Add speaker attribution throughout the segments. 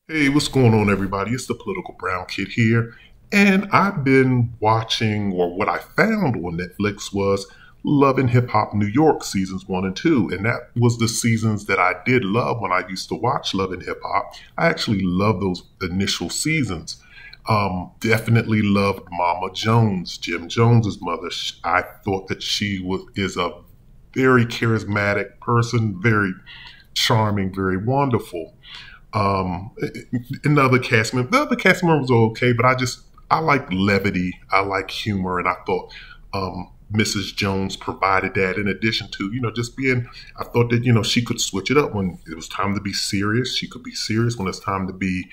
Speaker 1: Hey, what's going on, everybody? It's the Political Brown Kid here, and I've been watching, or what I found on Netflix was Love and Hip Hop New York seasons 1 and 2, and that was the seasons that I did love when I used to watch Love and Hip Hop. I actually love those initial seasons. Definitely loved Mama Jones, Jim Jones's mother. I thought that she is a very charismatic person, very charming, very wonderful. Um, Another cast member, the other cast members are okay, but I like levity, I like humor, and I thought Mrs. Jones provided that. In addition to just being, I thought that she could switch it up when it was time to be serious. She could be serious when it's time to be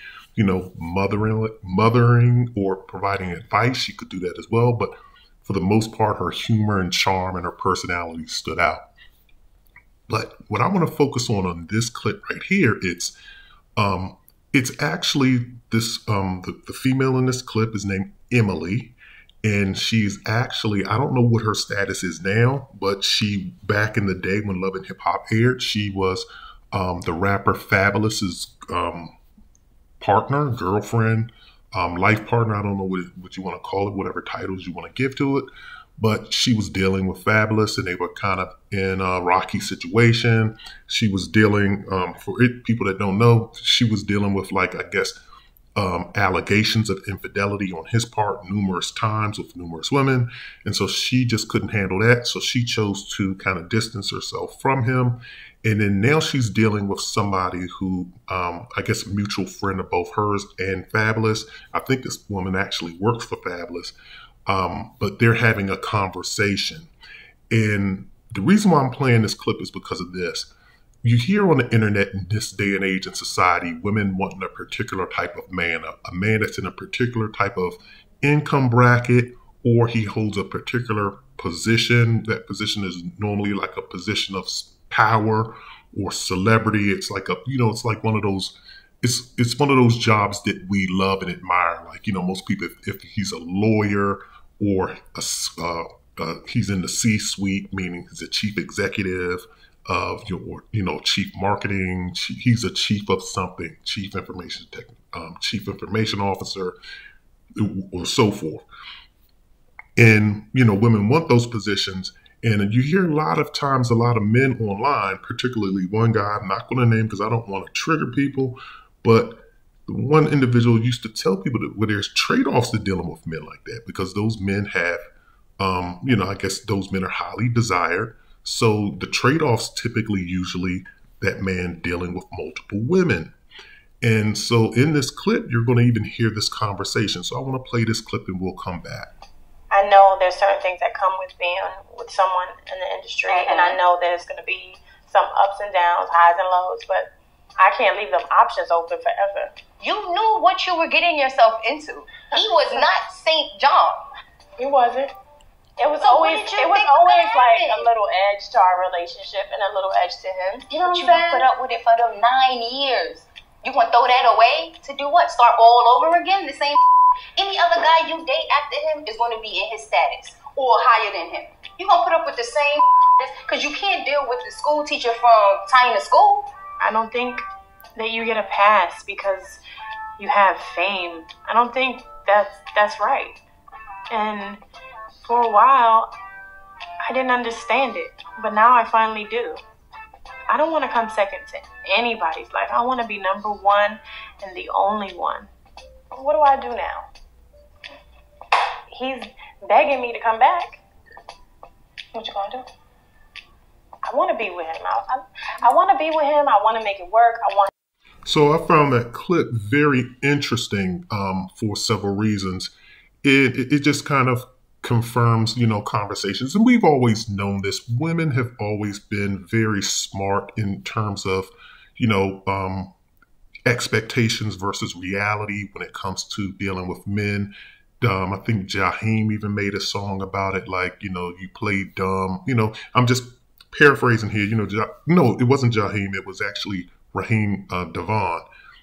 Speaker 1: mothering or providing advice. She could do that as well, but for the most part, her humor and charm and her personality stood out. But what I want to focus on this clip right here, it's actually the female in this clip is named Emily, and she's actually, I don't know what her status is now, but she, back in the day when Love and Hip Hop aired, she was the rapper Fabulous's partner, girlfriend, life partner. I don't know what you want to call it, whatever titles you want to give to it. But she was dealing with Fabulous, and they were kind of in a rocky situation. She was dealing, people that don't know, she was dealing with, like, I guess, allegations of infidelity on his part numerous times with numerous women. And so she just couldn't handle that. So she chose to kind of distance herself from him. And then now she's dealing with somebody who, I guess, a mutual friend of both hers and Fabulous. I think this woman actually works for Fabulous. But they're having a conversation. And the reason why I'm playing this clip is because of this. You hear on the internet in this day and age in society, women wanting a particular type of man, a man that's in a particular type of income bracket, or he holds a particular position. That position is normally like a position of power or celebrity. It's like it's like one of those, it's one of those jobs that we love and admire. Like, most people, if he's a lawyer or he's in the C-suite, meaning he's a chief executive of chief marketing. He's a chief of something, chief information officer, or so forth. And women want those positions. And you hear a lot of times, a lot of men online, particularly one guy I'm not going to name because I don't want to trigger people, but one individual used to tell people that there's trade-offs to dealing with men like that, because those men have, I guess those men are highly desired. So the trade-offs typically, usually, that man dealing with multiple women. And so in this clip, you're going to even hear this conversation. So I want to play this clip and we'll come back.
Speaker 2: I know there's certain things that come with being with someone in the industry, and I know there's going to be some ups and downs, highs and lows, but I can't leave them options open forever.
Speaker 3: You knew what you were getting yourself into. He was not St. John.
Speaker 2: He wasn't. It was always like a little edge to our relationship and a little edge to him.
Speaker 3: You know what I'm saying? Put up with it for them 9 years. You gonna throw that away to do what? Start all over again? The same. Any other guy you date after him is going to be in his status or higher than him. You gonna put up with the same because you can't deal with the school teacher from China school.
Speaker 2: I don't think that you get a pass because you have fame. I don't think that's right. And for a while, I didn't understand it, but now I finally do. I don't want to come second to anybody's life. I want to be number one and the only one. What do I do now? He's begging me to come back. What you gonna do? I want to be with him. I want to be with him. I want to make it work.
Speaker 1: So I found that clip very interesting for several reasons. It just kind of confirms, conversations. And we've always known this. Women have always been very smart in terms of, expectations versus reality when it comes to dealing with men. I think Jaheim even made a song about it, like, you play dumb. I'm just paraphrasing here. No, it wasn't Jaheim. It was actually Raheem Devon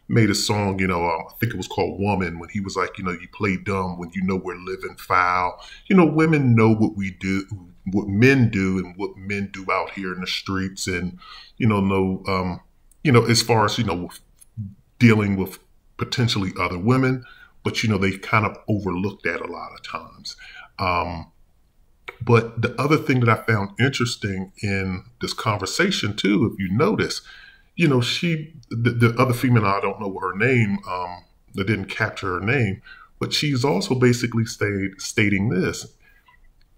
Speaker 1: made a song, I think it was called Woman, when he was like, you play dumb when we're living foul. Women know what we do, what men do, and what men do out here in the streets. And, as far as, dealing with potentially other women, but they kind of overlook that a lot of times. But the other thing that I found interesting in this conversation too, if you notice, the other female, I don't know her name, I didn't capture her name, but she's also basically stating this: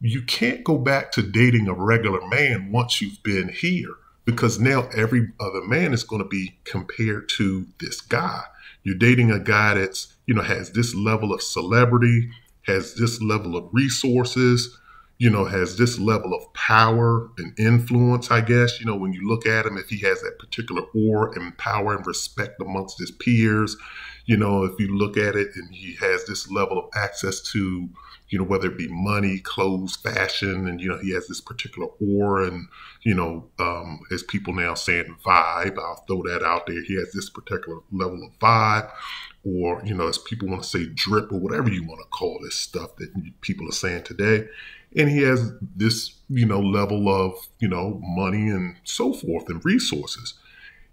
Speaker 1: you can't go back to dating a regular man once you've been here, because now every other man is going to be compared to this guy. You're dating a guy that's, has this level of celebrity, has this level of resources, has this level of power and influence, I guess. When you look at him, if he has that particular aura and power and respect amongst his peers, if you look at it and he has this level of access to, whether it be money, clothes, fashion, and, he has this particular aura and, as people now saying vibe, I'll throw that out there. He has this particular level of vibe, or, as people want to say drip, or whatever you want to call this stuff that people are saying today. And he has this, level of, money and so forth and resources.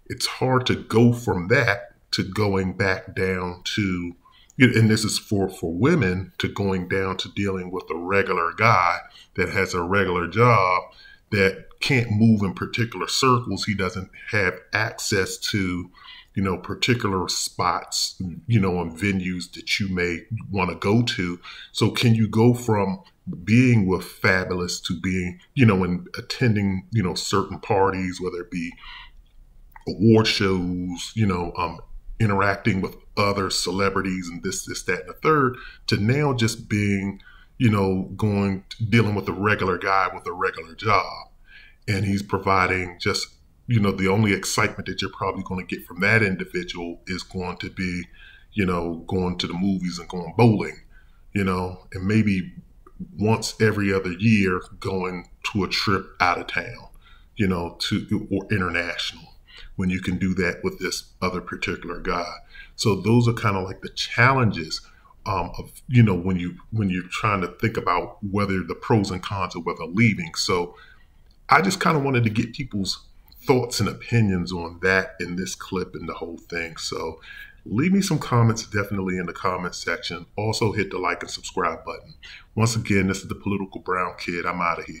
Speaker 1: It's hard to go from that to going back down to, and this is for women, to going down to dealing with a regular guy that has a regular job, that can't move in particular circles. He doesn't have access to, particular spots, and venues that you may want to go to. So can you go from being with Fabulous to being, and attending, certain parties, whether it be award shows, interacting with other celebrities and this, that, and the third, to now just being, dealing with a regular guy with a regular job. And he's providing just, the only excitement that you're probably going to get from that individual is going to be, going to the movies and going bowling, and maybe once every other year going to a trip out of town, or international, when you can do that with this other particular guy. So those are kind of like the challenges of, when you're trying to think about whether the pros and cons of whether leaving. So I just kind of wanted to get people's thoughts and opinions on that in this clip and the whole thing. So leave me some comments definitely in the comment section. Also hit the like and subscribe button. Once again, this is the Political Brown Kid. I'm out of here.